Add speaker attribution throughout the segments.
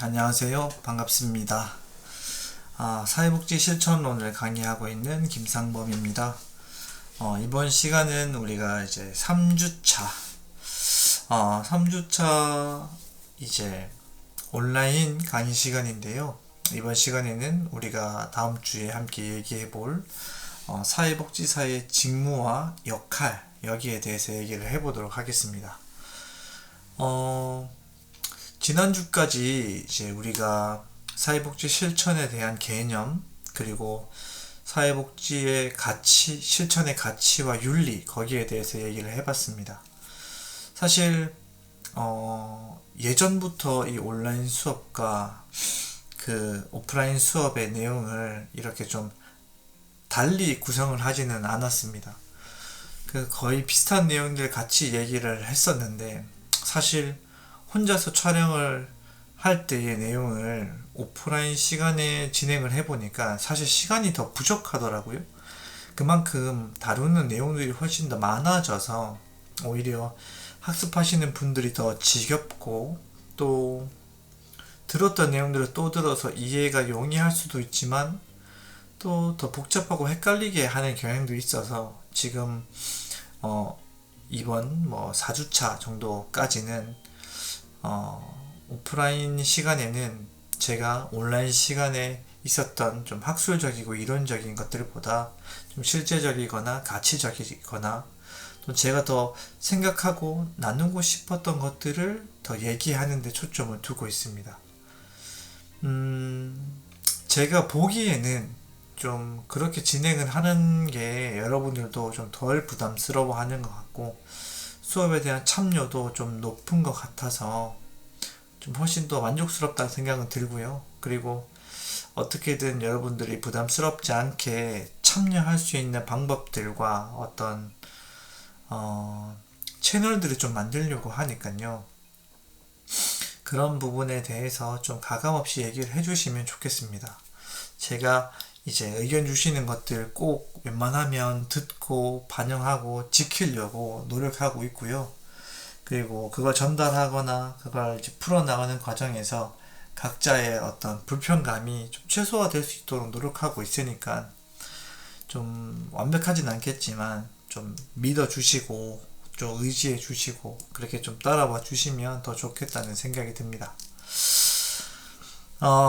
Speaker 1: 안녕하세요. 반갑습니다. 사회복지 실천론을 강의하고 있는 김상범입니다. 이번 시간은 우리가 이제 3주차, 3주차 이제 온라인 강의 시간인데요. 이번 시간에는 우리가 다음 주에 함께 얘기해 볼 사회복지사의 직무와 역할, 여기에 대해서 얘기를 해보도록 하겠습니다. 지난주까지 이제 우리가 사회복지 실천에 대한 개념, 그리고 사회복지의 가치, 실천의 가치와 윤리, 거기에 대해서 얘기를 해봤습니다. 사실 예전부터 이 온라인 수업과 그 오프라인 수업의 내용을 이렇게 좀 달리 구성을 하지는 않았습니다. 거의 비슷한 내용들 같이 얘기를 했었는데, 사실 혼자서 촬영을 할 때의 내용을 오프라인 시간에 진행을 해보니까 사실 시간이 더 부족하더라고요. 그만큼 다루는 내용들이 훨씬 더 많아져서 오히려 학습하시는 분들이 더 지겹고, 또 들었던 내용들을 또 들어서 이해가 용이할 수도 있지만 또 더 복잡하고 헷갈리게 하는 경향도 있어서 지금 이번 4주차 정도까지는 오프라인 시간에는 제가 온라인 시간에 있었던 좀 학술적이고 이론적인 것들보다 좀 실제적이거나 가치적이거나 또 제가 더 생각하고 나누고 싶었던 것들을 더 얘기하는 데 초점을 두고 있습니다. 제가 보기에는 좀 그렇게 진행을 하는 게 여러분들도 좀 덜 부담스러워 하는 것 같고, 수업에 대한 참여도 좀 높은 것 같아서 좀 훨씬 더 만족스럽다는 생각은 들고요. 그리고 어떻게든 여러분들이 부담스럽지 않게 참여할 수 있는 방법들과 어떤 채널들을 좀 만들려고 하니까요. 그런 부분에 대해서 좀 가감없이 얘기를 해주시면 좋겠습니다. 제가 이제 의견 주시는 것들 꼭 웬만하면 듣고 반영하고 지키려고 노력하고 있고요. 그리고 그걸 전달하거나 그걸 이제 풀어나가는 과정에서 각자의 어떤 불편감이 좀 최소화될 수 있도록 노력하고 있으니까 좀 완벽하진 않겠지만 좀 믿어주시고 좀 의지해 주시고 그렇게 좀 따라와 주시면 더 좋겠다는 생각이 듭니다.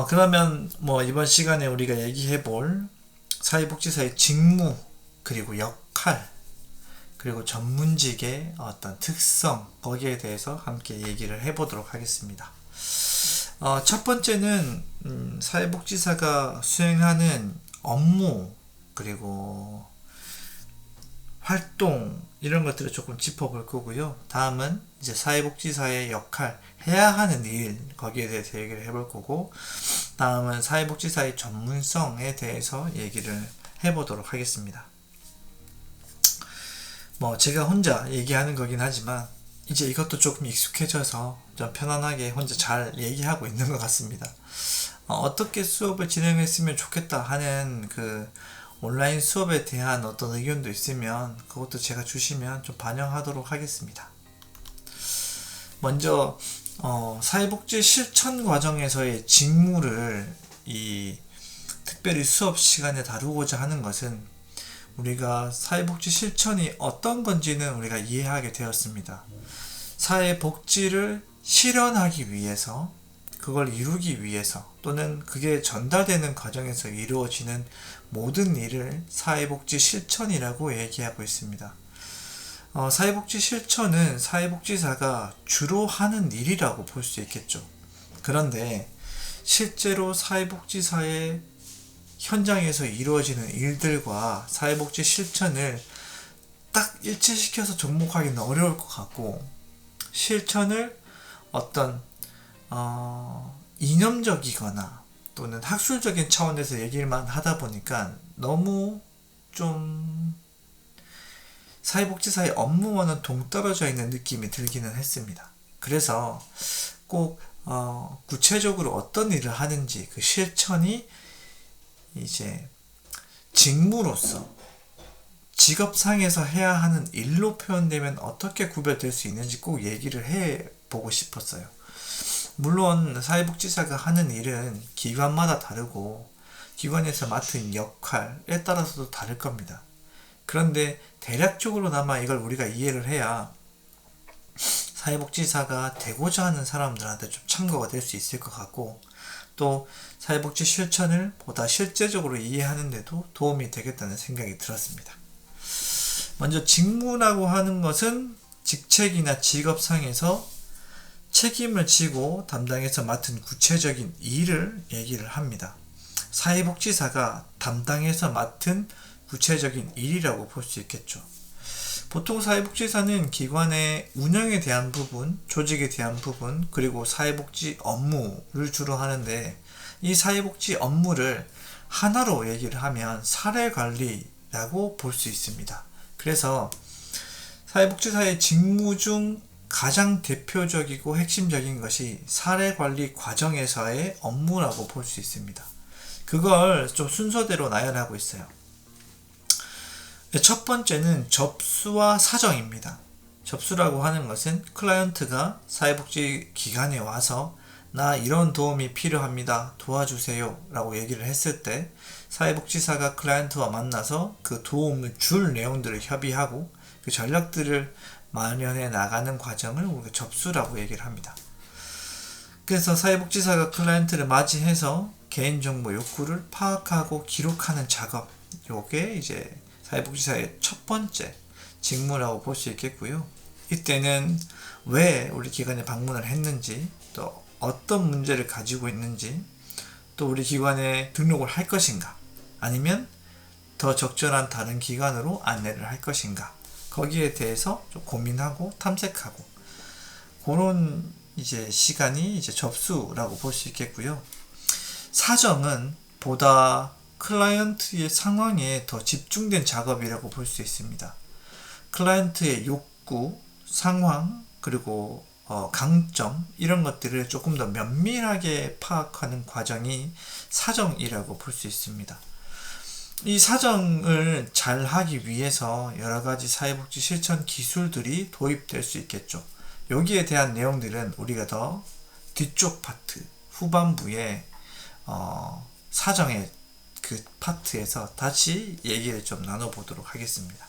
Speaker 1: 그러면 이번 시간에 우리가 얘기해 볼 사회복지사의 직무, 그리고 역할, 그리고 전문직의 어떤 특성, 거기에 대해서 함께 얘기를 해보도록 하겠습니다. 첫 번째는 사회복지사가 수행하는 업무, 그리고 활동, 이런 것들을 조금 짚어볼 거고요. 다음은 이제 사회복지사의 역할, 해야 하는 일, 거기에 대해서 얘기를 해볼 거고, 다음은 사회복지사의 전문성에 대해서 얘기를 해보도록 하겠습니다. 제가 혼자 얘기하는 거긴 하지만 이제 이것도 조금 익숙해져서 좀 편안하게 혼자 잘 얘기하고 있는 것 같습니다. 어떻게 수업을 진행했으면 좋겠다 하는 그 온라인 수업에 대한 어떤 의견도 있으면 그것도 제가 주시면 좀 반영하도록 하겠습니다. 먼저 사회복지 실천 과정에서의 직무를 특별히 수업 시간에 다루고자 하는 것은, 우리가 사회복지 실천이 어떤 건지는 우리가 이해하게 되었습니다. 사회복지를 실현하기 위해서, 그걸 이루기 위해서, 또는 그게 전달되는 과정에서 이루어지는 모든 일을 사회복지 실천이라고 얘기하고 있습니다. 사회복지 실천은 사회복지사가 주로 하는 일이라고 볼 수 있겠죠. 그런데 실제로 사회복지사의 현장에서 이루어지는 일들과 사회복지 실천을 딱 일치시켜서 접목하기는 어려울 것 같고, 실천을 어떤 이념적이거나 또는 학술적인 차원에서 얘기만 하다 보니까 너무 좀 사회복지사의 업무와는 동떨어져 있는 느낌이 들기는 했습니다. 그래서 꼭 구체적으로 어떤 일을 하는지, 그 실천이 이제 직무로서 직업상에서 해야 하는 일로 표현되면 어떻게 구별될 수 있는지 꼭 얘기를 해보고 싶었어요. 물론 사회복지사가 하는 일은 기관마다 다르고 기관에서 맡은 역할에 따라서도 다를 겁니다. 그런데 대략적으로나마 이걸 우리가 이해를 해야 사회복지사가 되고자 하는 사람들한테 좀 참고가 될 수 있을 것 같고, 또 사회복지 실천을 보다 실제적으로 이해하는 데도 도움이 되겠다는 생각이 들었습니다. 먼저 직무라고 하는 것은 직책이나 직업상에서 책임을 지고 담당해서 맡은 구체적인 일을 얘기를 합니다. 사회복지사가 담당해서 맡은 구체적인 일이라고 볼 수 있겠죠. 보통 사회복지사는 기관의 운영에 대한 부분, 조직에 대한 부분, 그리고 사회복지 업무를 주로 하는데, 이 사회복지 업무를 하나로 얘기를 하면 사례관리라고 볼 수 있습니다. 그래서 사회복지사의 직무 중 가장 대표적이고 핵심적인 것이 사례관리 과정에서의 업무라고 볼 수 있습니다. 그걸 좀 순서대로 나열하고 있어요. 첫 번째는 접수와 사정입니다. 접수라고 하는 것은 클라이언트가 사회복지 기관에 와서 나 이런 도움이 필요합니다. 도와주세요 라고 얘기를 했을 때 사회복지사가 클라이언트와 만나서 그 도움을 줄 내용들을 협의하고 그 전략들을 마련해 나가는 과정을 우리가 접수라고 얘기를 합니다. 그래서 사회복지사가 클라이언트를 맞이해서 개인정보 욕구를 파악하고 기록하는 작업, 요게 이제 사회복지사의 첫 번째 직무라고 볼 수 있겠고요. 이때는 왜 우리 기관에 방문을 했는지, 또 어떤 문제를 가지고 있는지, 또 우리 기관에 등록을 할 것인가, 아니면 더 적절한 다른 기관으로 안내를 할 것인가, 거기에 대해서 좀 고민하고 탐색하고, 그런 이제 시간이 이제 접수라고 볼 수 있겠고요. 사정은 보다 클라이언트의 상황에 더 집중된 작업이라고 볼 수 있습니다. 클라이언트의 욕구, 상황, 그리고 강점, 이런 것들을 조금 더 면밀하게 파악하는 과정이 사정이라고 볼 수 있습니다. 이 사정을 잘 하기 위해서 여러 가지 사회복지 실천 기술들이 도입될 수 있겠죠. 여기에 대한 내용들은 우리가 더 뒤쪽 파트, 후반부에 사정의 그 파트에서 다시 얘기를 좀 나눠보도록 하겠습니다.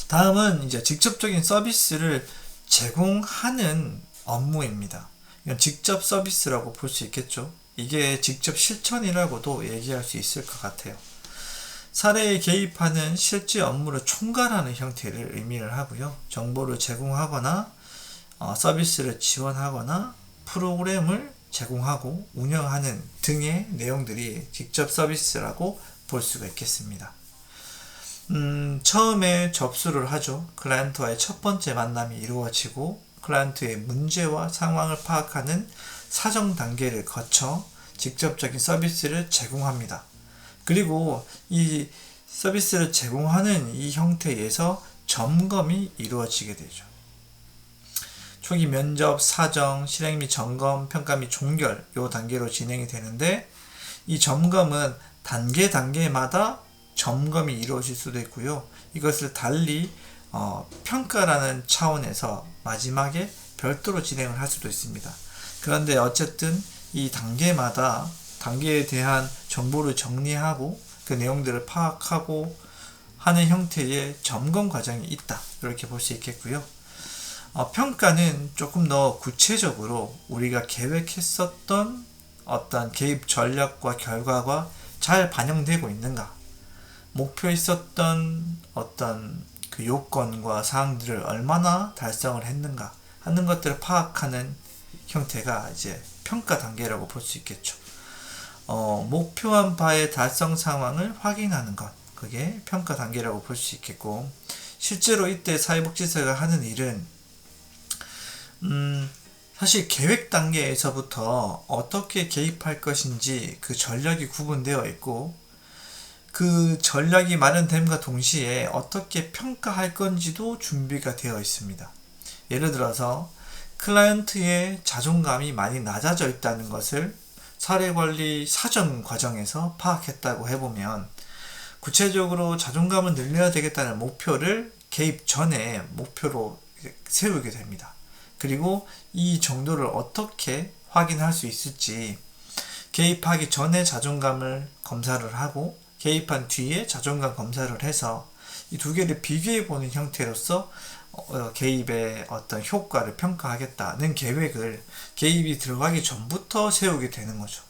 Speaker 1: 다음은 이제 직접적인 서비스를 제공하는 업무입니다. 이건 직접 서비스라고 볼 수 있겠죠. 이게 직접 실천이라고도 얘기할 수 있을 것 같아요. 사례에 개입하는 실제 업무를 총괄하는 형태를 의미를 하고요. 정보를 제공하거나 서비스를 지원하거나 프로그램을 제공하고 운영하는 등의 내용들이 직접 서비스라고 볼 수가 있겠습니다. 처음에 접수를 하죠. 클라이언트와의 첫 번째 만남이 이루어지고 클라이언트의 문제와 상황을 파악하는 사정 단계를 거쳐 직접적인 서비스를 제공합니다. 그리고 이 서비스를 제공하는 이 형태에서 점검이 이루어지게 되죠. 초기 면접, 사정, 실행 및 점검, 평가 및 종결, 요 단계로 진행이 되는데, 이 점검은 단계마다 점검이 이루어질 수도 있고요. 이것을 달리 평가라는 차원에서 마지막에 별도로 진행을 할 수도 있습니다. 그런데 어쨌든 이 단계마다 단계에 대한 정보를 정리하고 그 내용들을 파악하고 하는 형태의 점검 과정이 있다, 이렇게 볼 수 있겠고요. 평가는 조금 더 구체적으로 우리가 계획했었던 어떤 개입 전략과 결과가 잘 반영되고 있는가, 목표에 있었던 어떤 그 요건과 사항들을 얼마나 달성을 했는가 하는 것들을 파악하는 형태가 이제 평가 단계라고 볼 수 있겠죠. 목표한 바의 달성 상황을 확인하는 것, 그게 평가 단계라고 볼 수 있겠고, 실제로 이때 사회복지사가 하는 일은 사실 계획 단계에서부터 어떻게 개입할 것인지 그 전략이 구분되어 있고, 그 전략이 마련됨과 동시에 어떻게 평가할 건지도 준비가 되어 있습니다. 예를 들어서 클라이언트의 자존감이 많이 낮아져 있다는 것을 사례관리 사정 과정에서 파악했다고 해보면, 구체적으로 자존감을 늘려야 되겠다는 목표를 개입 전에 목표로 세우게 됩니다. 그리고 이 정도를 어떻게 확인할 수 있을지, 개입하기 전에 자존감을 검사를 하고 개입한 뒤에 자존감 검사를 해서 이 두 개를 비교해 보는 형태로서 개입의 어떤 효과를 평가하겠다는 계획을 개입이 들어가기 전부터 세우게 되는 거죠.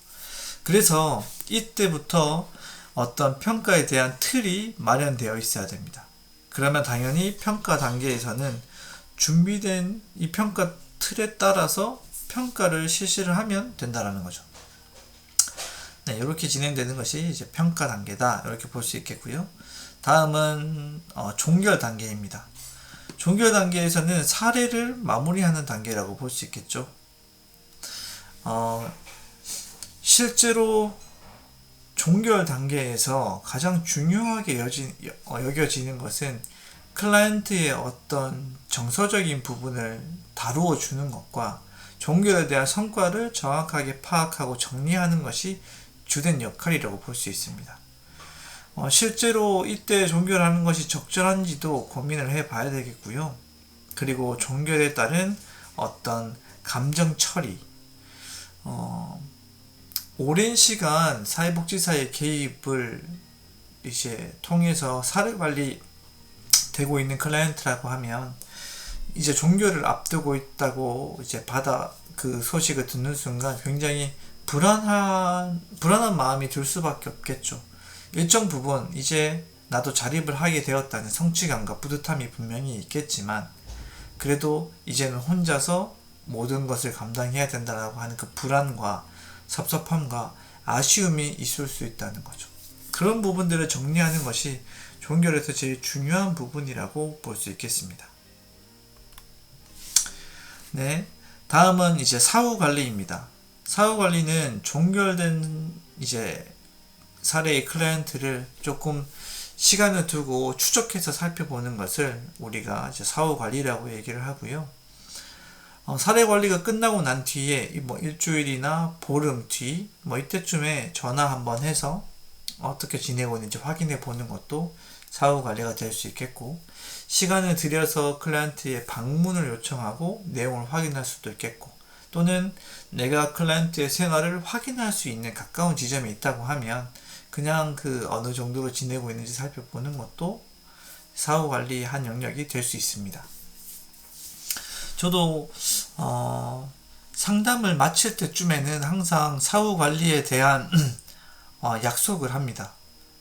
Speaker 1: 그래서 이때부터 어떤 평가에 대한 틀이 마련되어 있어야 됩니다. 그러면 당연히 평가 단계에서는 준비된 이 평가 틀에 따라서 평가를 실시를 하면 된다라는 거죠. 네, 이렇게 진행되는 것이 이제 평가 단계다, 이렇게 볼 수 있겠고요. 다음은 종결 단계입니다. 종결 단계에서는 사례를 마무리하는 단계라고 볼 수 있겠죠. 실제로 종결 단계에서 가장 중요하게 여겨지는 것은 클라이언트의 어떤 정서적인 부분을 다루어 주는 것과 종결에 대한 성과를 정확하게 파악하고 정리하는 것이 주된 역할이라고 볼 수 있습니다. 실제로 이때 종결하는 것이 적절한지도 고민을 해 봐야 되겠고요. 그리고 종결에 따른 어떤 감정 처리, 오랜 시간 사회복지사의 개입을 이제 통해서 사례 관리 되고 있는 클라이언트라고 하면 이제 종결을 앞두고 있다고 이제 그 소식을 듣는 순간 굉장히 불안한 마음이 들 수밖에 없겠죠. 일정 부분 이제 나도 자립을 하게 되었다는 성취감과 뿌듯함이 분명히 있겠지만, 그래도 이제는 혼자서 모든 것을 감당해야 된다라고 하는 그 불안과 섭섭함과 아쉬움이 있을 수 있다는 거죠. 그런 부분들을 정리하는 것이 종결에서 제일 중요한 부분이라고 볼 수 있겠습니다. 네, 다음은 이제 사후 관리입니다. 사후 관리는 종결된 이제 사례의 클라이언트를 조금 시간을 두고 추적해서 살펴보는 것을 우리가 이제 사후 관리라고 얘기를 하고요. 사례 관리가 끝나고 난 뒤에 일주일이나 보름 뒤 이때쯤에 전화 한번 해서 어떻게 지내고 있는지 확인해 보는 것도 사후 관리가 될 수 있겠고, 시간을 들여서 클라이언트의 방문을 요청하고 내용을 확인할 수도 있겠고, 또는 내가 클라이언트의 생활을 확인할 수 있는 가까운 지점이 있다고 하면 그냥 그 어느 정도로 지내고 있는지 살펴보는 것도 사후 관리의 한 영역이 될 수 있습니다. 저도 상담을 마칠 때쯤에는 항상 사후 관리에 대한 약속을 합니다.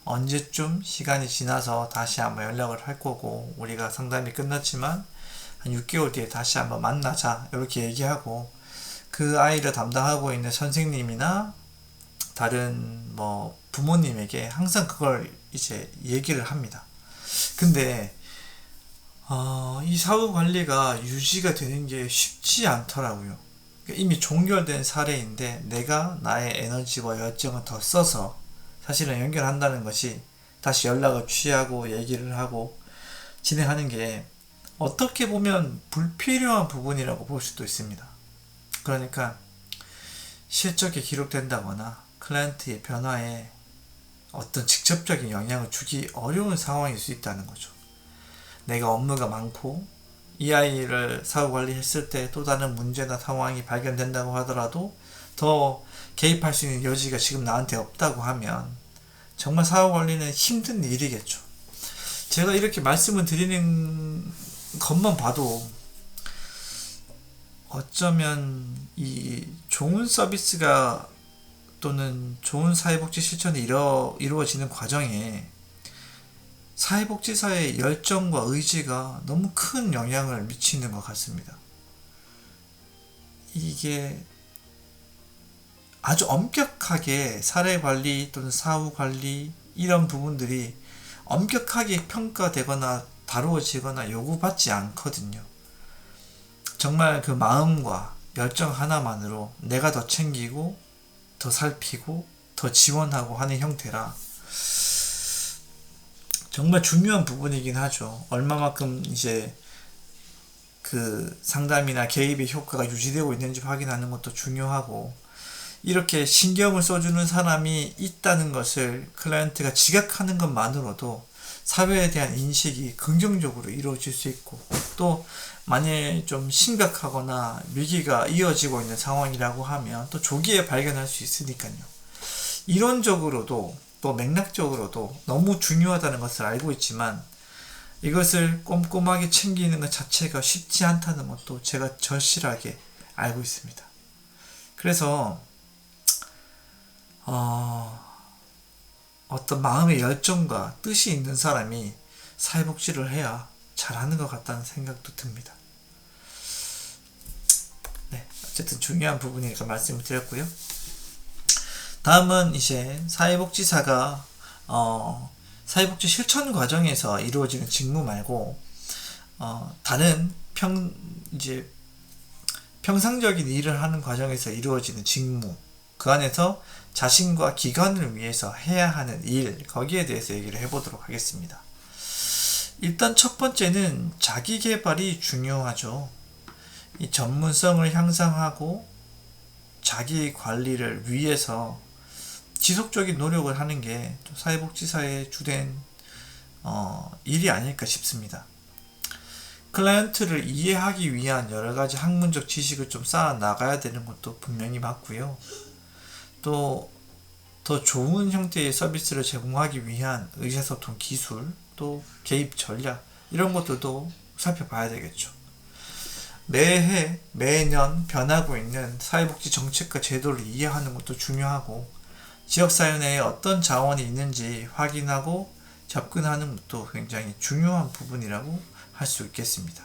Speaker 1: 언제쯤 시간이 지나서 다시 한번 연락을 할 거고, 우리가 상담이 끝났지만 한 6개월 뒤에 다시 한번 만나자, 이렇게 얘기하고 그 아이를 담당하고 있는 선생님이나 다른 부모님에게 항상 그걸 이제 얘기를 합니다. 근데 이 사후 관리가 유지가 되는 게 쉽지 않더라고요. 이미 종결된 사례인데 내가 나의 에너지와 열정을 더 써서 사실은 연결한다는 것이, 다시 연락을 취하고 얘기를 하고 진행하는 게 어떻게 보면 불필요한 부분이라고 볼 수도 있습니다. 그러니까 실적에 기록된다거나 클라이언트의 변화에 어떤 직접적인 영향을 주기 어려운 상황일 수 있다는 거죠. 내가 업무가 많고 이 아이를 사후 관리했을 때 또 다른 문제나 상황이 발견된다고 하더라도 더 개입할 수 있는 여지가 지금 나한테 없다고 하면 정말 사후 관리는 힘든 일이겠죠. 제가 이렇게 말씀을 드리는 것만 봐도 어쩌면 이 좋은 서비스가 또는 좋은 사회복지 실천이 이루어지는 과정에 사회복지사의 열정과 의지가 너무 큰 영향을 미치는 것 같습니다. 이게 아주 엄격하게 사례관리 또는 사후관리 이런 부분들이 엄격하게 평가되거나 다루어지거나 요구받지 않거든요. 정말 그 마음과 열정 하나만으로 내가 더 챙기고 더 살피고 더 지원하고 하는 형태라 정말 중요한 부분이긴 하죠. 얼마만큼 이제 그 상담이나 개입의 효과가 유지되고 있는지 확인하는 것도 중요하고, 이렇게 신경을 써주는 사람이 있다는 것을 클라이언트가 지각하는 것만으로도 사회에 대한 인식이 긍정적으로 이루어질 수 있고, 또 만약에 좀 심각하거나 위기가 이어지고 있는 상황이라고 하면 또 조기에 발견할 수 있으니까요. 이론적으로도 또 맥락적으로도 너무 중요하다는 것을 알고 있지만, 이것을 꼼꼼하게 챙기는 것 자체가 쉽지 않다는 것도 제가 절실하게 알고 있습니다. 그래서 어떤 마음의 열정과 뜻이 있는 사람이 사회복지를 해야 잘하는 것 같다는 생각도 듭니다. 네, 어쨌든 중요한 부분이니까 말씀을 드렸고요. 다음은 이제 사회복지사가 사회복지 실천 과정에서 이루어지는 직무 말고 다른 평상적인 일을 하는 과정에서 이루어지는 직무, 그 안에서 자신과 기관을 위해서 해야 하는 일, 거기에 대해서 얘기를 해보도록 하겠습니다. 일단 첫 번째는 자기 개발이 중요하죠. 이 전문성을 향상하고 자기 관리를 위해서 지속적인 노력을 하는 게 사회복지사의 주된 일이 아닐까 싶습니다. 클라이언트를 이해하기 위한 여러 가지 학문적 지식을 좀 쌓아 나가야 되는 것도 분명히 맞고요. 또 더 좋은 형태의 서비스를 제공하기 위한 의사소통 기술, 또 개입 전략, 이런 것들도 살펴봐야 되겠죠. 매해 매년 변하고 있는 사회복지 정책과 제도를 이해하는 것도 중요하고, 지역사회 내에 어떤 자원이 있는지 확인하고 접근하는 것도 굉장히 중요한 부분이라고 할 수 있겠습니다.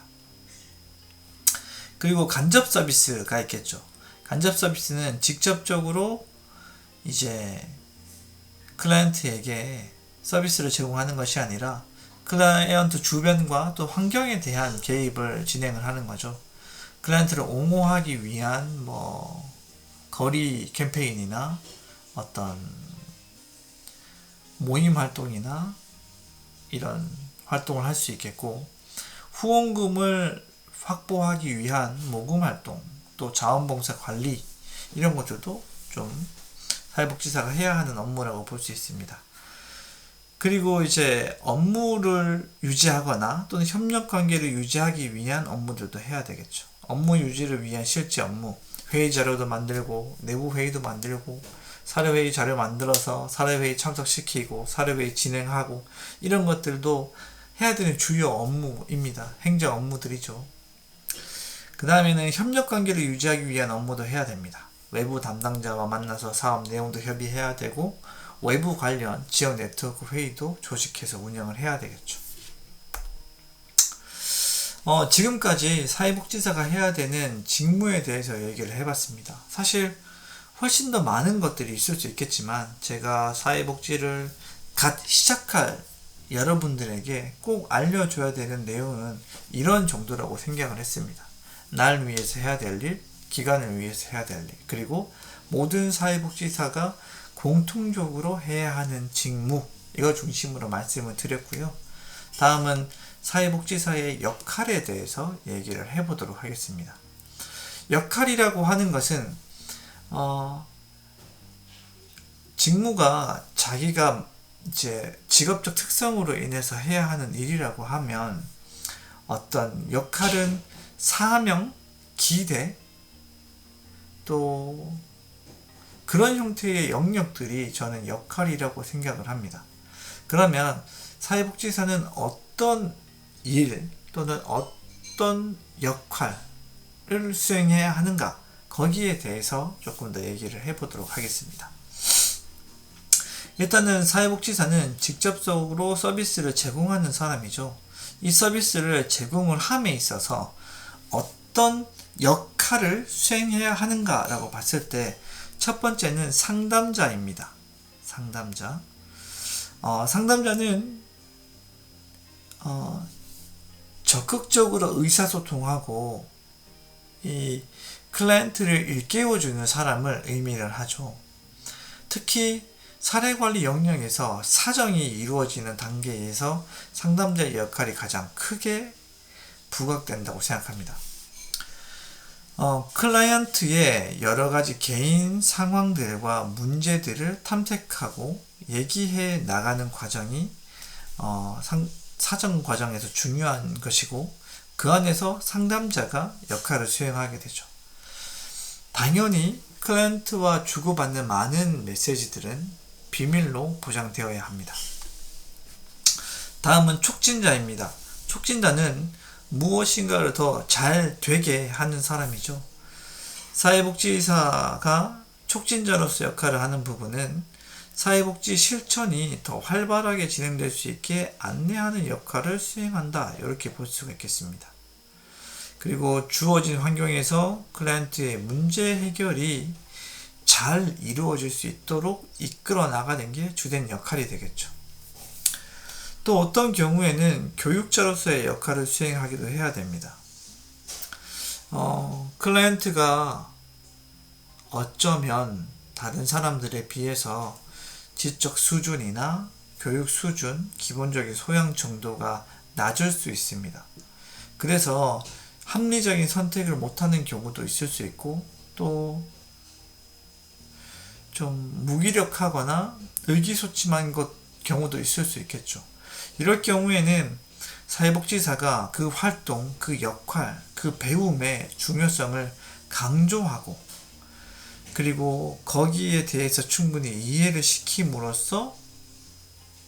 Speaker 1: 그리고 간접 서비스가 있겠죠. 간접 서비스는 직접적으로 이제 클라이언트에게 서비스를 제공하는 것이 아니라 클라이언트 주변과 또 환경에 대한 개입을 진행을 하는 거죠. 클라이언트를 옹호하기 위한 거리 캠페인이나 어떤 모임 활동이나 이런 활동을 할 수 있겠고, 후원금을 확보하기 위한 모금 활동, 또 자원봉사 관리, 이런 것들도 좀 사회복지사가 해야 하는 업무라고 볼 수 있습니다. 그리고 이제 업무를 유지하거나 또는 협력관계를 유지하기 위한 업무들도 해야 되겠죠. 업무 유지를 위한 실제 업무, 회의 자료도 만들고 내부 회의도 만들고 사례회의 자료 만들어서 사례회의 참석시키고 사례회의 진행하고, 이런 것들도 해야 되는 주요 업무입니다. 행정 업무들이죠. 그 다음에는 협력관계를 유지하기 위한 업무도 해야 됩니다. 외부 담당자와 만나서 사업 내용도 협의해야 되고, 외부 관련 지역 네트워크 회의도 조직해서 운영을 해야 되겠죠. 지금까지 사회복지사가 해야 되는 직무에 대해서 얘기를 해봤습니다. 사실 훨씬 더 많은 것들이 있을 수 있겠지만, 제가 사회복지를 갓 시작할 여러분들에게 꼭 알려줘야 되는 내용은 이런 정도라고 생각을 했습니다. 날 위해서 해야 될 일, 기관을 위해서 해야 될 일, 그리고 모든 사회복지사가 공통적으로 해야 하는 직무, 이거 중심으로 말씀을 드렸고요. 다음은 사회복지사의 역할에 대해서 얘기를 해보도록 하겠습니다. 역할이라고 하는 것은 직무가 자기가 이제 직업적 특성으로 인해서 해야 하는 일이라고 하면, 어떤 역할은 사명, 기대, 또 그런 형태의 영역들이 저는 역할이라고 생각을 합니다. 그러면 사회복지사는 어떤 일 또는 어떤 역할을 수행해야 하는가, 거기에 대해서 조금 더 얘기를 해보도록 하겠습니다. 일단은 사회복지사는 직접적으로 서비스를 제공하는 사람이죠. 이 서비스를 제공을 함에 있어서 어떤 역할을 수행해야 하는가라고 봤을 때, 첫 번째는 상담자입니다. 상담자. 상담자는 적극적으로 의사소통하고 이 클라이언트를 일깨워주는 사람을 의미를 하죠. 특히 사례관리 영역에서 사정이 이루어지는 단계에서 상담자의 역할이 가장 크게 부각된다고 생각합니다. 클라이언트의 여러 가지 개인 상황들과 문제들을 탐색하고 얘기해 나가는 과정이 사정 과정에서 중요한 것이고 그 안에서 상담자가 역할을 수행하게 되죠. 당연히 클라이언트와 주고받는 많은 메시지들은 비밀로 보장되어야 합니다. 다음은 촉진자입니다. 촉진자는 무엇인가를 더 잘 되게 하는 사람이죠. 사회복지사가 촉진자로서 역할을 하는 부분은 사회복지 실천이 더 활발하게 진행될 수 있게 안내하는 역할을 수행한다. 이렇게 볼 수가 있겠습니다. 그리고 주어진 환경에서 클라이언트의 문제 해결이 잘 이루어질 수 있도록 이끌어 나가는 게 주된 역할이 되겠죠. 또 어떤 경우에는 교육자로서의 역할을 수행하기도 해야 됩니다. 클라이언트가 어쩌면 다른 사람들에 비해서 지적 수준이나 교육 수준, 기본적인 소양 정도가 낮을 수 있습니다. 그래서 합리적인 선택을 못하는 경우도 있을 수 있고 또 좀 무기력하거나 의기소침한 경우도 있을 수 있겠죠. 이럴 경우에는 사회복지사가 그 활동, 그 역할, 그 배움의 중요성을 강조하고 그리고 거기에 대해서 충분히 이해를 시킴으로써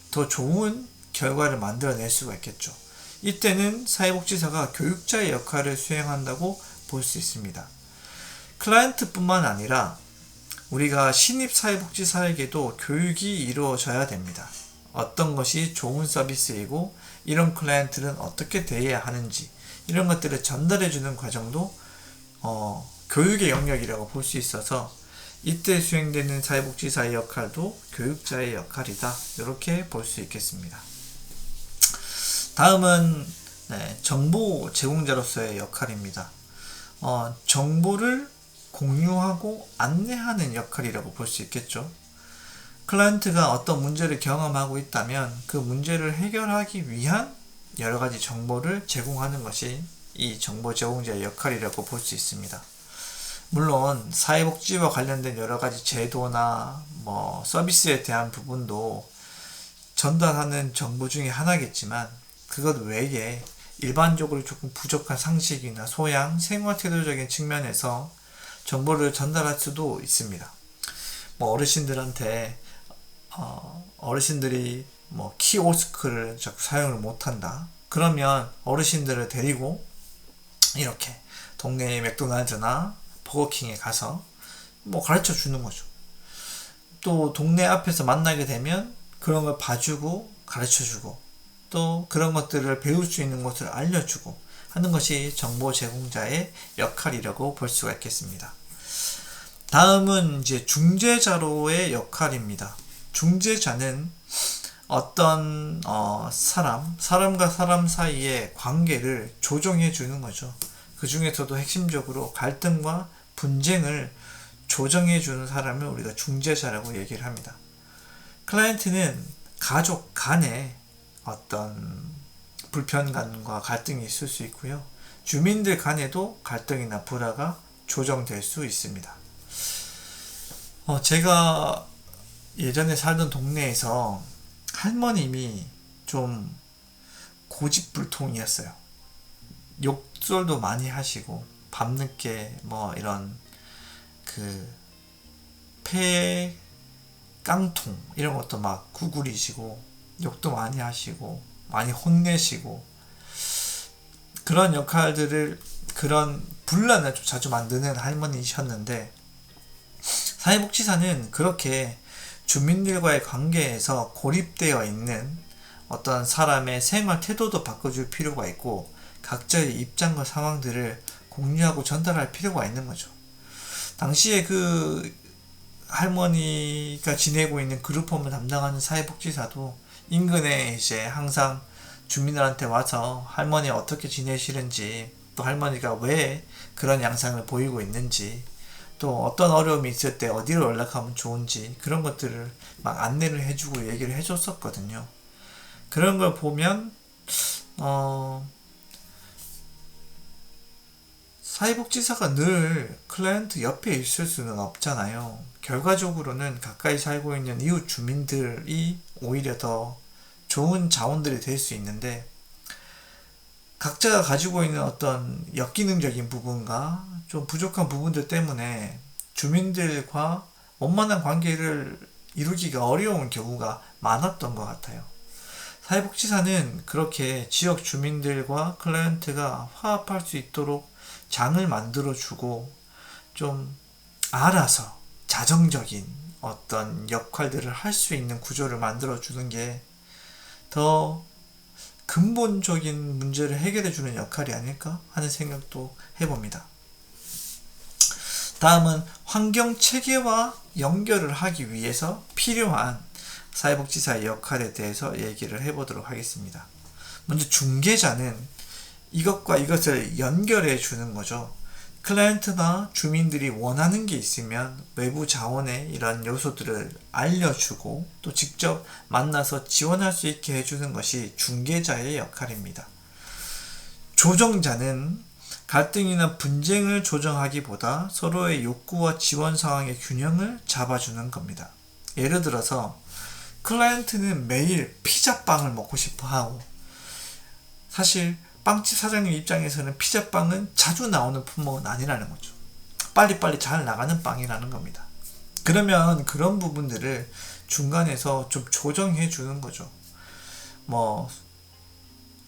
Speaker 1: 더 좋은 결과를 만들어낼 수가 있겠죠. 이때는 사회복지사가 교육자의 역할을 수행한다고 볼 수 있습니다. 클라이언트뿐만 아니라 우리가 신입사회복지사에게도 교육이 이루어져야 됩니다. 어떤 것이 좋은 서비스이고 이런 클라이언트는 어떻게 대해야 하는지 이런 것들을 전달해주는 과정도 교육의 영역이라고 볼 수 있어서 이때 수행되는 사회복지사의 역할도 교육자의 역할이다. 이렇게 볼 수 있겠습니다. 다음은 정보 제공자로서의 역할입니다. 정보를 공유하고 안내하는 역할이라고 볼 수 있겠죠. 클라이언트가 어떤 문제를 경험하고 있다면 그 문제를 해결하기 위한 여러 가지 정보를 제공하는 것이 이 정보 제공자의 역할이라고 볼 수 있습니다. 물론 사회복지와 관련된 여러 가지 제도나 서비스에 대한 부분도 전달하는 정보 중에 하나겠지만 그것 외에 일반적으로 조금 부족한 상식이나 소양, 생활태도적인 측면에서 정보를 전달할 수도 있습니다. 어르신들한테 어르신들이 키오스크를 자꾸 사용을 못한다. 그러면 어르신들을 데리고 이렇게 동네의 맥도날드나 버거킹에 가서 가르쳐 주는 거죠. 또 동네 앞에서 만나게 되면 그런 걸 봐주고 가르쳐 주고 또 그런 것들을 배울 수 있는 것을 알려주고 하는 것이 정보 제공자의 역할이라고 볼 수가 있겠습니다. 다음은 이제 중재자로의 역할입니다. 중재자는 어떤 사람과 사람 사이의 관계를 조정해 주는 거죠. 그 중에서도 핵심적으로 갈등과 분쟁을 조정해 주는 사람을 우리가 중재자라고 얘기를 합니다. 클라이언트는 가족 간에 어떤 불편감과 갈등이 있을 수 있고요. 주민들 간에도 갈등이나 불화가 조정될 수 있습니다. 제가 예전에 살던 동네에서 할머님이 좀 고집불통이었어요. 욕설도 많이 하시고 밤늦게 이런 깡통 이런 것도 막 구부리시고 욕도 많이 하시고 많이 혼내시고 그런 역할들을 그런 분란을 좀 자주 만드는 할머니셨는데 사회복지사는 그렇게 주민들과의 관계에서 고립되어 있는 어떤 사람의 생활 태도도 바꿔줄 필요가 있고 각자의 입장과 상황들을 공유하고 전달할 필요가 있는 거죠. 당시에 그 할머니가 지내고 있는 그룹홈을 담당하는 사회복지사도 인근에 이제 항상 주민들한테 와서 할머니 어떻게 지내시는지 또 할머니가 왜 그런 양상을 보이고 있는지 또 어떤 어려움이 있을 때 어디로 연락하면 좋은지 그런 것들을 막 안내를 해주고 얘기를 해줬었거든요. 그런 걸 보면 사회복지사가 늘 클라이언트 옆에 있을 수는 없잖아요. 결과적으로는 가까이 살고 있는 이웃 주민들이 오히려 더 좋은 자원들이 될 수 있는데, 각자가 가지고 있는 어떤 역기능적인 부분과 좀 부족한 부분들 때문에 주민들과 원만한 관계를 이루기가 어려운 경우가 많았던 것 같아요. 사회복지사는 그렇게 지역 주민들과 클라이언트가 화합할 수 있도록 장을 만들어주고, 좀 알아서 자정적인 어떤 역할들을 할 수 있는 구조를 만들어주는 게 더 근본적인 문제를 해결해주는 역할이 아닐까 하는 생각도 해봅니다. 다음은 환경 체계와 연결을 하기 위해서 필요한 사회복지사의 역할에 대해서 얘기를 해보도록 하겠습니다. 먼저 중개자는 이것과 이것을 연결해 주는 거죠. 클라이언트나 주민들이 원하는 게 있으면 외부 자원의 이런 요소들을 알려주고 또 직접 만나서 지원할 수 있게 해주는 것이 중개자의 역할입니다. 조정자는 갈등이나 분쟁을 조정하기보다 서로의 욕구와 지원 상황의 균형을 잡아주는 겁니다. 예를 들어서 클라이언트는 매일 피자빵을 먹고 싶어 하고, 사실 빵집 사장님 입장에서는 피자빵은 자주 나오는 품목은 아니라는 거죠. 빨리빨리 잘 나가는 빵이라는 겁니다. 그러면 그런 부분들을 중간에서 좀 조정해 주는 거죠. 뭐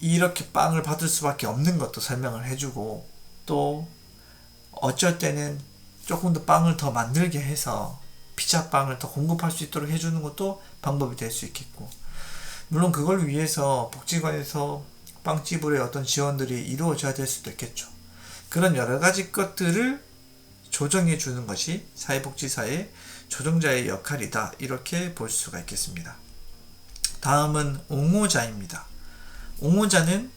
Speaker 1: 이렇게 빵을 받을 수밖에 없는 것도 설명을 해주고, 또 어쩔 때는 조금 더 빵을 더 만들게 해서 피자빵을 더 공급할 수 있도록 해주는 것도 방법이 될 수 있겠고, 물론 그걸 위해서 복지관에서 빵집으로의 어떤 지원들이 이루어져야 될 수도 있겠죠. 그런 여러 가지 것들을 조정해 주는 것이 사회복지사의 조정자의 역할이다, 이렇게 볼 수가 있겠습니다. 다음은 옹호자입니다. 옹호자는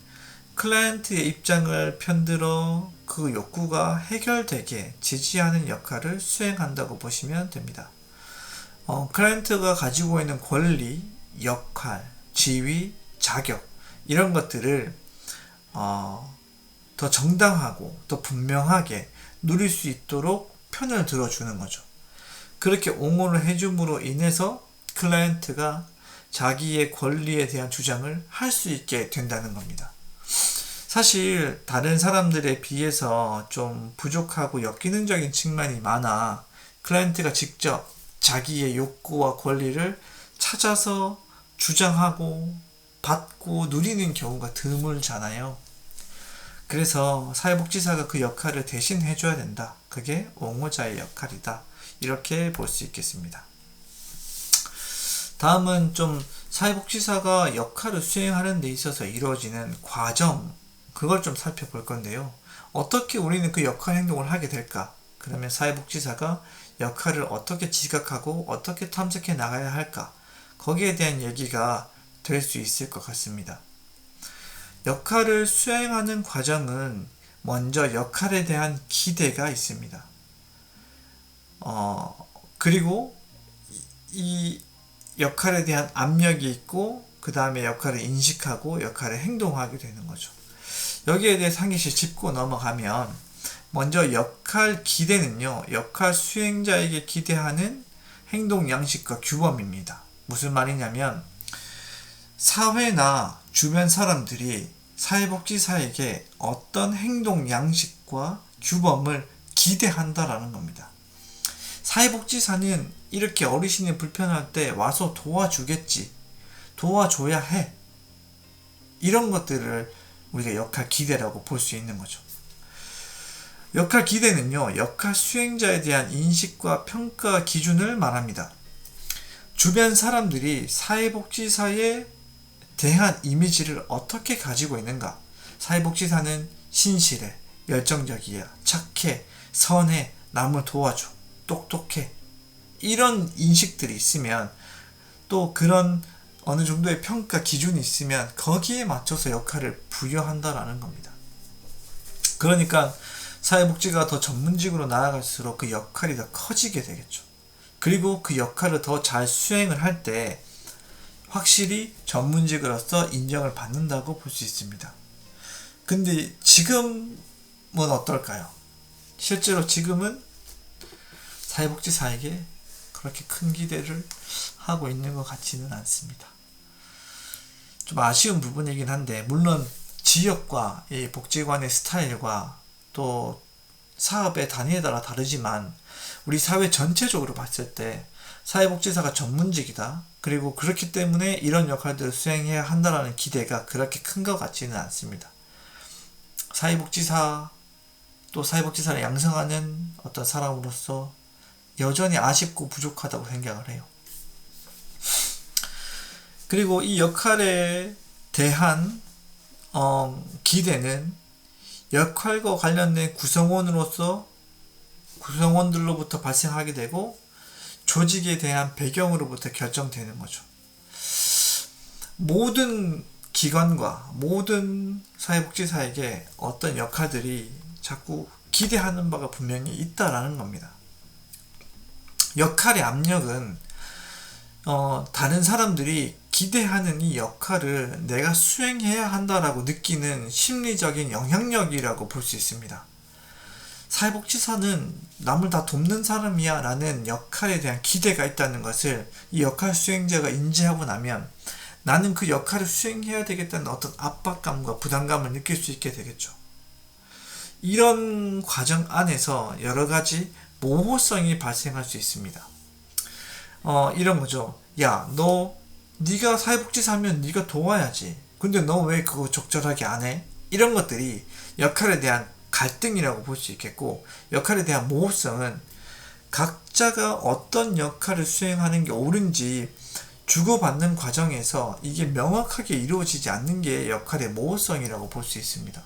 Speaker 1: 클라이언트의 입장을 편들어 그 욕구가 해결되게 지지하는 역할을 수행한다고 보시면 됩니다. 클라이언트가 가지고 있는 권리, 역할, 지위, 자격, 이런 것들을 더 정당하고 더 분명하게 누릴 수 있도록 편을 들어주는 거죠. 그렇게 옹호를 해줌으로 인해서 클라이언트가 자기의 권리에 대한 주장을 할 수 있게 된다는 겁니다. 사실 다른 사람들에 비해서 좀 부족하고 역기능적인 측면이 많아 클라이언트가 직접 자기의 욕구와 권리를 찾아서 주장하고 받고 누리는 경우가 드물잖아요. 그래서 사회복지사가 그 역할을 대신 해줘야 된다. 그게 옹호자의 역할이다, 이렇게 볼 수 있겠습니다. 다음은 좀 사회복지사가 역할을 수행하는 데 있어서 이루어지는 과정, 그걸 좀 살펴볼 건데요. 어떻게 우리는 그 역할 행동을 하게 될까? 그러면 사회복지사가 역할을 어떻게 지각하고 어떻게 탐색해 나가야 할까? 거기에 대한 얘기가 될 수 있을 것 같습니다. 역할을 수행하는 과정은 먼저 역할에 대한 기대가 있습니다. 그리고 이 역할에 대한 압력이 있고, 그 다음에 역할을 인식하고 역할을 행동하게 되는 거죠. 여기에 대해서 한 개씩 짚고 넘어가면, 먼저 역할 기대는요, 역할 수행자에게 기대하는 행동 양식과 규범입니다. 무슨 말이냐면, 사회나 주변 사람들이 사회복지사에게 어떤 행동 양식과 규범을 기대한다라는 겁니다. 사회복지사는 이렇게 어르신이 불편할 때 와서 도와주겠지, 도와줘야 해, 이런 것들을 우리가 역할 기대라고 볼 수 있는 거죠. 역할 기대는요, 역할 수행자에 대한 인식과 평가 기준을 말합니다. 주변 사람들이 사회복지사에 대한 이미지를 어떻게 가지고 있는가? 사회복지사는 신실해, 열정적이야, 착해, 선해, 남을 도와줘, 똑똑해, 이런 인식들이 있으면, 또 그런 어느 정도의 평가 기준이 있으면 거기에 맞춰서 역할을 부여한다라는 겁니다. 그러니까 사회복지가 더 전문직으로 나아갈수록 그 역할이 더 커지게 되겠죠. 그리고 그 역할을 더 잘 수행을 할 때 확실히 전문직으로서 인정을 받는다고 볼 수 있습니다. 근데 지금은 어떨까요? 실제로 지금은 사회복지사에게 그렇게 큰 기대를 하고 있는 것 같지는 않습니다. 좀 아쉬운 부분이긴 한데, 물론 지역과 이 복지관의 스타일과 또 사업의 단위에 따라 다르지만 우리 사회 전체적으로 봤을 때 사회복지사가 전문직이다. 그리고 그렇기 때문에 이런 역할들을 수행해야 한다라는 기대가 그렇게 큰 것 같지는 않습니다. 사회복지사, 또 사회복지사를 양성하는 어떤 사람으로서 여전히 아쉽고 부족하다고 생각을 해요. 그리고 이 역할에 대한 기대는 역할과 관련된 구성원들로부터 발생하게 되고 조직에 대한 배경으로부터 결정되는 거죠. 모든 기관과 모든 사회복지사에게 어떤 역할들이 자꾸 기대하는 바가 분명히 있다라는 겁니다. 역할의 압력은 다른 사람들이 기대하는 이 역할을 내가 수행해야 한다라고 느끼는 심리적인 영향력이라고 볼 수 있습니다. 사회복지사는 남을 다 돕는 사람이야 라는 역할에 대한 기대가 있다는 것을 이 역할 수행자가 인지하고 나면 나는 그 역할을 수행해야 되겠다는 어떤 압박감과 부담감을 느낄 수 있게 되겠죠. 이런 과정 안에서 여러 가지 모호성이 발생할 수 있습니다. 이런 거죠. 야, 네가 사회복지사면 네가 도와야지. 근데 너 왜 그거 적절하게 안 해? 이런 것들이 역할에 대한 갈등이라고 볼 수 있겠고, 역할에 대한 모호성은 각자가 어떤 역할을 수행하는 게 옳은지 주고받는 과정에서 이게 명확하게 이루어지지 않는 게 역할의 모호성이라고 볼 수 있습니다.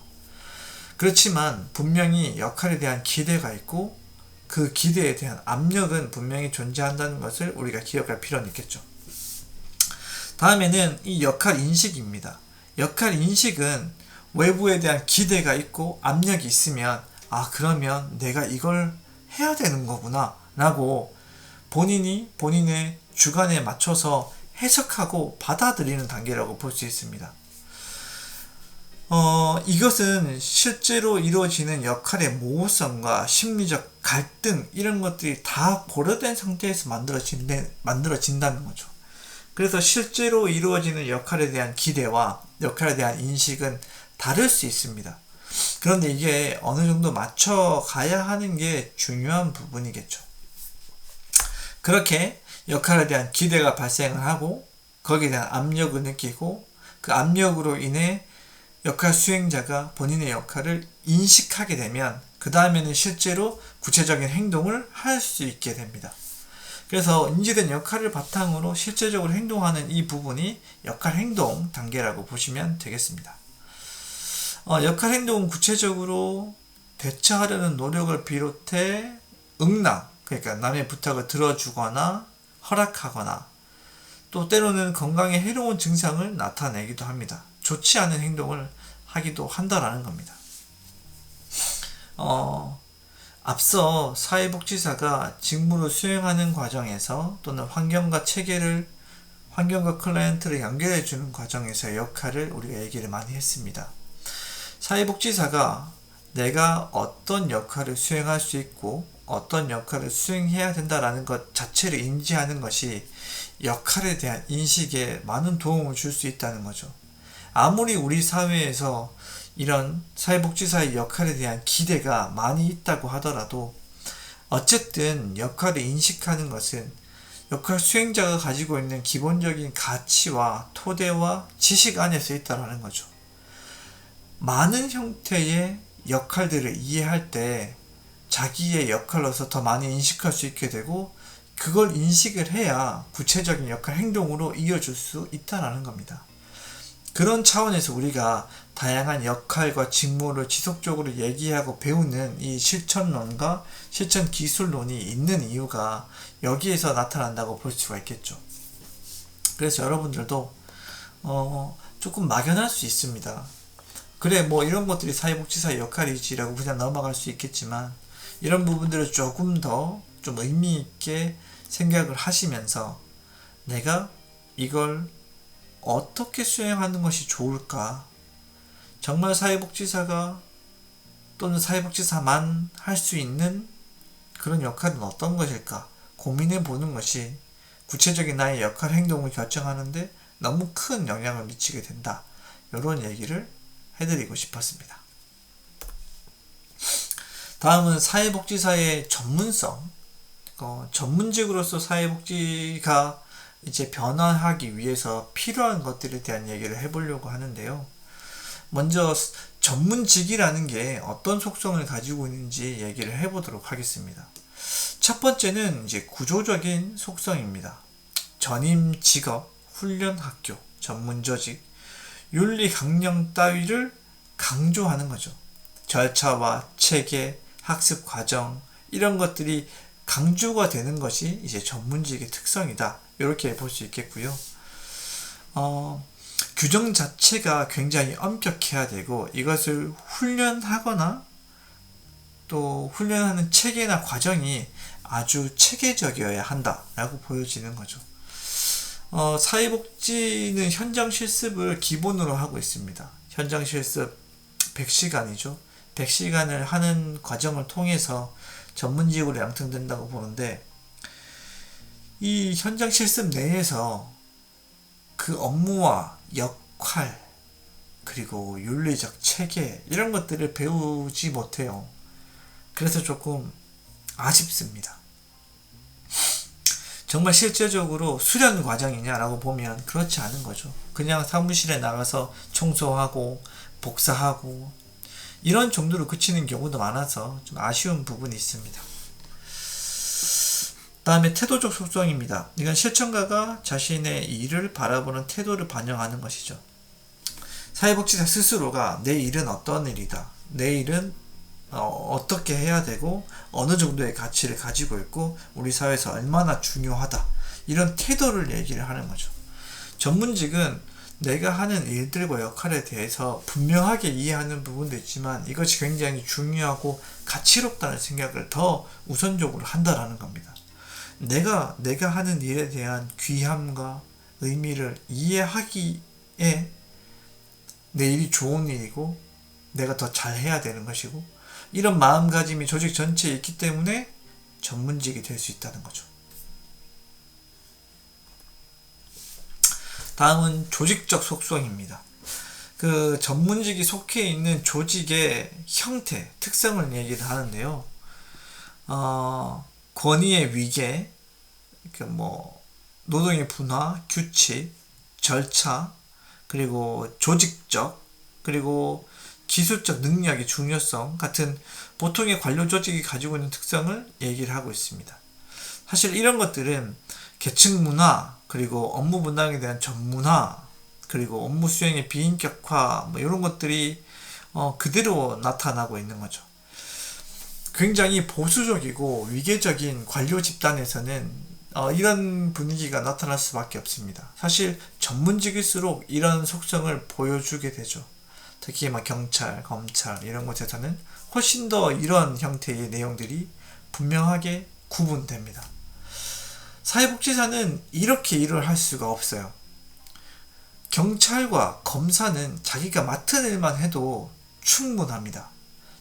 Speaker 1: 그렇지만 분명히 역할에 대한 기대가 있고 그 기대에 대한 압력은 분명히 존재한다는 것을 우리가 기억할 필요는 있겠죠. 다음에는 이 역할 인식입니다. 역할 인식은 외부에 대한 기대가 있고 압력이 있으면 그러면 내가 이걸 해야 되는 거구나 라고 본인이 본인의 주관에 맞춰서 해석하고 받아들이는 단계라고 볼 수 있습니다. 이것은 실제로 이루어지는 역할의 모호성과 심리적 갈등 이런 것들이 다 고려된 상태에서 만들어진다는 거죠. 그래서 실제로 이루어지는 역할에 대한 기대와 역할에 대한 인식은 다를 수 있습니다. 그런데 이게 어느 정도 맞춰가야 하는 게 중요한 부분이겠죠. 그렇게 역할에 대한 기대가 발생을 하고 거기에 대한 압력을 느끼고 그 압력으로 인해 역할 수행자가 본인의 역할을 인식하게 되면 그 다음에는 실제로 구체적인 행동을 할 수 있게 됩니다. 그래서 인지된 역할을 바탕으로 실제적으로 행동하는 이 부분이 역할 행동 단계라고 보시면 되겠습니다. 역할 행동은 구체적으로 대처하려는 노력을 비롯해 응당, 그러니까 남의 부탁을 들어주거나 허락하거나 또 때로는 건강에 해로운 증상을 나타내기도 합니다. 좋지 않은 행동을 하기도 한다라는 겁니다. 앞서 사회복지사가 직무를 수행하는 과정에서 또는 환경과 클라이언트를 연결해 주는 과정에서의 역할을 우리가 얘기를 많이 했습니다. 사회복지사가 내가 어떤 역할을 수행할 수 있고 어떤 역할을 수행해야 된다라는 것 자체를 인지하는 것이 역할에 대한 인식에 많은 도움을 줄 수 있다는 거죠. 아무리 우리 사회에서 이런 사회복지사의 역할에 대한 기대가 많이 있다고 하더라도 어쨌든 역할을 인식하는 것은 역할 수행자가 가지고 있는 기본적인 가치와 토대와 지식 안에서 있다는 거죠. 많은 형태의 역할들을 이해할 때 자기의 역할로서 더 많이 인식할 수 있게 되고 그걸 인식을 해야 구체적인 역할 행동으로 이어줄 수 있다는 겁니다. 그런 차원에서 우리가 다양한 역할과 직무를 지속적으로 얘기하고 배우는 이 실천론과 실천 기술론이 있는 이유가 여기에서 나타난다고 볼 수가 있겠죠. 그래서 여러분들도 조금 막연할 수 있습니다. 그래 뭐 이런 것들이 사회복지사의 역할이지라고 그냥 넘어갈 수 있겠지만 이런 부분들을 조금 더 좀 의미 있게 생각을 하시면서 내가 이걸 어떻게 수행하는 것이 좋을까? 정말 사회복지사가 또는 사회복지사만 할 수 있는 그런 역할은 어떤 것일까? 고민해 보는 것이 구체적인 나의 역할 행동을 결정하는데 너무 큰 영향을 미치게 된다. 이런 얘기를 해드리고 싶었습니다. 다음은 사회복지사의 전문성. 전문직으로서 사회복지가 이제 변화하기 위해서 필요한 것들에 대한 얘기를 해보려고 하는데요. 먼저 전문직이라는 게 어떤 속성을 가지고 있는지 얘기를 해보도록 하겠습니다. 첫 번째는 이제 구조적인 속성입니다. 전임 직업, 훈련 학교, 전문 조직, 윤리 강령 따위를 강조하는 거죠. 절차와 체계, 학습 과정 이런 것들이 강조가 되는 것이 이제 전문직의 특성이다. 이렇게 볼 수 있겠고요. 규정 자체가 굉장히 엄격해야 되고 이것을 훈련하거나 또 훈련하는 체계나 과정이 아주 체계적이어야 한다라고 보여지는 거죠. 사회복지는 현장 실습을 기본으로 하고 있습니다. 현장 실습 100시간이죠. 100시간을 하는 과정을 통해서 전문직으로 양성된다고 보는데 이 현장 실습 내에서 그 업무와 역할 그리고 윤리적 체계 이런 것들을 배우지 못해요. 그래서 조금 아쉽습니다. 정말 실제적으로 수련 과정이냐라고 보면 그렇지 않은 거죠. 그냥 사무실에 나가서 청소하고 복사하고 이런 정도로 그치는 경우도 많아서 좀 아쉬운 부분이 있습니다. 다음에 태도적 속성입니다. 이건 실천가가 자신의 일을 바라보는 태도를 반영하는 것이죠. 사회복지사 스스로가 내 일은 어떤 일이다. 내 일은 어떻게 해야 되고 어느 정도의 가치를 가지고 있고 우리 사회에서 얼마나 중요하다. 이런 태도를 얘기를 하는 거죠. 전문직은 내가 하는 일들과 역할에 대해서 분명하게 이해하는 부분도 있지만 이것이 굉장히 중요하고 가치롭다는 생각을 더 우선적으로 한다라는 겁니다. 내가 하는 일에 대한 귀함과 의미를 이해하기에 내 일이 좋은 일이고 내가 더 잘해야 되는 것이고 이런 마음가짐이 조직 전체에 있기 때문에 전문직이 될 수 있다는 거죠. 다음은 조직적 속성입니다. 그 전문직이 속해 있는 조직의 형태, 특성을 얘기를 하는데요. 권위의 위계, 노동의 분화, 규칙, 절차, 그리고 조직적, 그리고 기술적 능력의 중요성 같은 보통의 관료 조직이 가지고 있는 특성을 얘기를 하고 있습니다. 사실 이런 것들은 계층 문화, 그리고 업무 분담에 대한 전문화, 그리고 업무 수행의 비인격화, 이런 것들이 그대로 나타나고 있는 거죠. 굉장히 보수적이고 위계적인 관료 집단에서는 이런 분위기가 나타날 수밖에 없습니다. 사실 전문직일수록 이런 속성을 보여주게 되죠. 특히 경찰, 검찰 이런 곳에서는 훨씬 더 이런 형태의 내용들이 분명하게 구분됩니다. 사회복지사는 이렇게 일을 할 수가 없어요. 경찰과 검사는 자기가 맡은 일만 해도 충분합니다.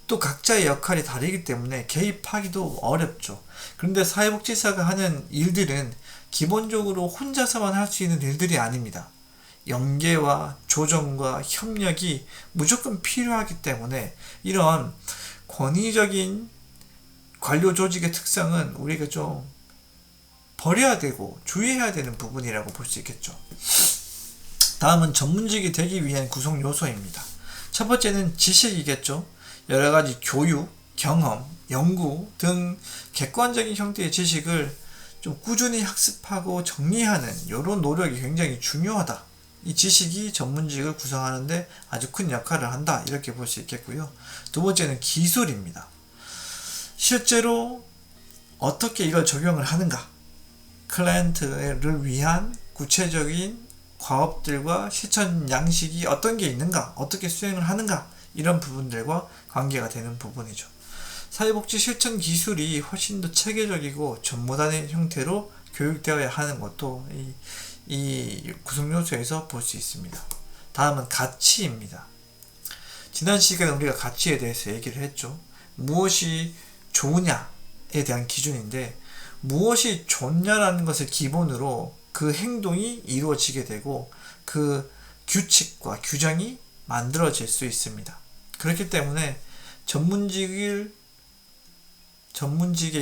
Speaker 1: 또 각자의 역할이 다르기 때문에 개입하기도 어렵죠. 그런데 사회복지사가 하는 일들은 기본적으로 혼자서만 할 수 있는 일들이 아닙니다. 연계와 조정과 협력이 무조건 필요하기 때문에 이런 권위적인 관료 조직의 특성은 우리가 좀 버려야 되고 주의해야 되는 부분이라고 볼 수 있겠죠. 다음은 전문직이 되기 위한 구성 요소입니다. 첫 번째는 지식이겠죠. 여러 가지 교육, 경험, 연구 등 객관적인 형태의 지식을 좀 꾸준히 학습하고 정리하는 이런 노력이 굉장히 중요하다. 이 지식이 전문직을 구성하는데 아주 큰 역할을 한다. 이렇게 볼 수 있겠고요. 두 번째는 기술입니다. 실제로 어떻게 이걸 적용을 하는가? 클라이언트를 위한 구체적인 과업들과 실천 양식이 어떤 게 있는가? 어떻게 수행을 하는가? 이런 부분들과 관계가 되는 부분이죠. 사회복지 실천 기술이 훨씬 더 체계적이고 전문화된 형태로 교육되어야 하는 것도 이 구성 요소에서 볼 수 있습니다. 다음은 가치입니다. 지난 시간에 우리가 가치에 대해서 얘기를 했죠. 무엇이 좋으냐에 대한 기준인데 무엇이 좋냐라는 것을 기본으로 그 행동이 이루어지게 되고 그 규칙과 규정이 만들어질 수 있습니다. 그렇기 때문에 전문직의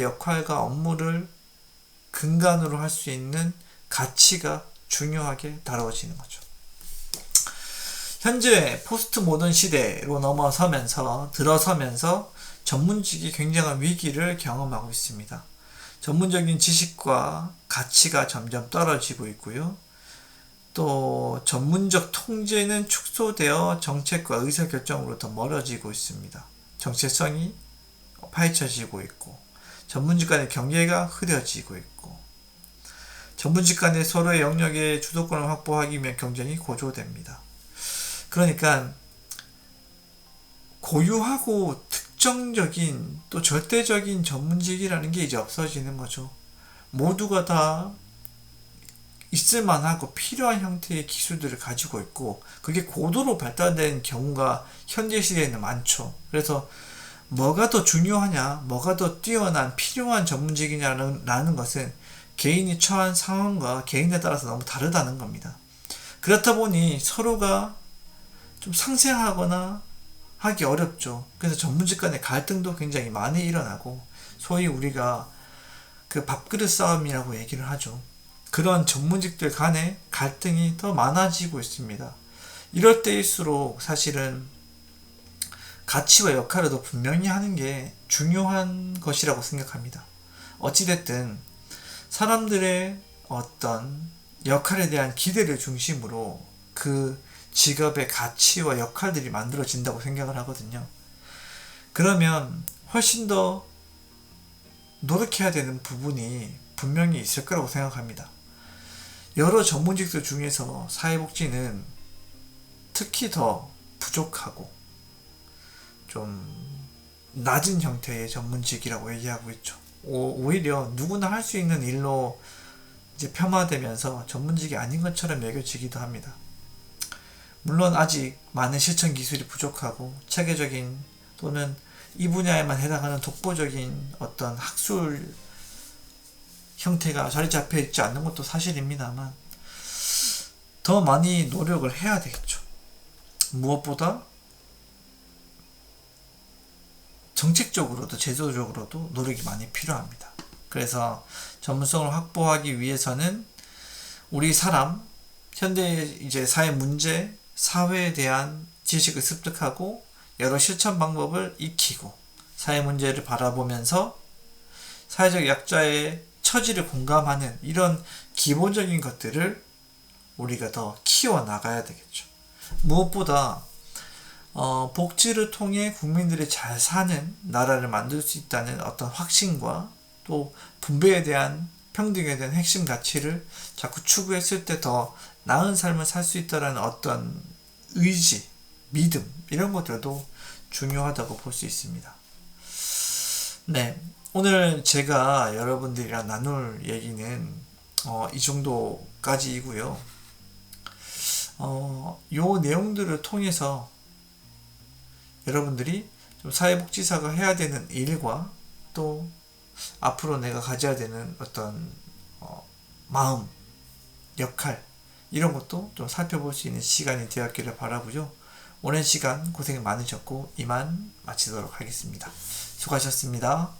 Speaker 1: 역할과 업무를 근간으로 할 수 있는 가치가 중요하게 다뤄지는 거죠. 현재 포스트 모던 시대로 들어서면서 전문직이 굉장한 위기를 경험하고 있습니다. 전문적인 지식과 가치가 점점 떨어지고 있고요. 또 전문적 통제는 축소되어 정책과 의사결정으로 더 멀어지고 있습니다. 정체성이 파헤쳐지고 있고 전문직 간의 경계가 흐려지고 있고 전문직 간의 서로의 영역의 주도권을 확보하기 위한 경쟁이 고조됩니다. 그러니까 고유하고 특정적인 또 절대적인 전문직이라는 게 이제 없어지는 거죠. 모두가 다 있을만하고 필요한 형태의 기술들을 가지고 있고 그게 고도로 발달된 경우가 현재 시대에는 많죠. 그래서 뭐가 더 중요하냐, 뭐가 더 뛰어난 필요한 전문직이냐라는 것은 개인이 처한 상황과 개인에 따라서 너무 다르다는 겁니다. 그렇다 보니 서로가 좀 상생하거나 하기 어렵죠. 그래서 전문직 간의 갈등도 굉장히 많이 일어나고 소위 우리가 그 밥그릇 싸움이라고 얘기를 하죠. 그런 전문직들 간의 갈등이 더 많아지고 있습니다. 이럴 때일수록 사실은 가치와 역할을 더 분명히 하는 게 중요한 것이라고 생각합니다. 어찌됐든 사람들의 어떤 역할에 대한 기대를 중심으로 그 직업의 가치와 역할들이 만들어진다고 생각을 하거든요. 그러면 훨씬 더 노력해야 되는 부분이 분명히 있을 거라고 생각합니다. 여러 전문직들 중에서 사회복지는 특히 더 부족하고 좀 낮은 형태의 전문직이라고 얘기하고 있죠. 오히려 누구나 할 수 있는 일로 이제 폄하되면서 전문직이 아닌 것처럼 여겨지기도 합니다. 물론 아직 많은 실천 기술이 부족하고 체계적인 또는 이 분야에만 해당하는 독보적인 어떤 학술 형태가 자리 잡혀 있지 않는 것도 사실입니다만 더 많이 노력을 해야 되겠죠. 무엇보다 정책적으로도 제도적으로도 노력이 많이 필요합니다. 그래서 전문성을 확보하기 위해서는 우리 사람, 현대 이제 사회 문제, 사회에 대한 지식을 습득하고 여러 실천 방법을 익히고 사회 문제를 바라보면서 사회적 약자의 처지를 공감하는 이런 기본적인 것들을 우리가 더 키워나가야 되겠죠. 무엇보다 복지를 통해 국민들이 잘 사는 나라를 만들 수 있다는 어떤 확신과 또 분배에 대한 평등에 대한 핵심 가치를 자꾸 추구했을 때 더 나은 삶을 살 수 있다는 어떤 의지, 믿음 이런 것들도 중요하다고 볼 수 있습니다. 네, 오늘 제가 여러분들이랑 나눌 얘기는 이 정도까지이고요. 요 내용들을 통해서 여러분들이 좀 사회복지사가 해야 되는 일과 또 앞으로 내가 가져야 되는 어떤 마음, 역할 이런 것도 좀 살펴볼 수 있는 시간이 되었기를 바라고요. 오랜 시간 고생 많으셨고 이만 마치도록 하겠습니다. 수고하셨습니다.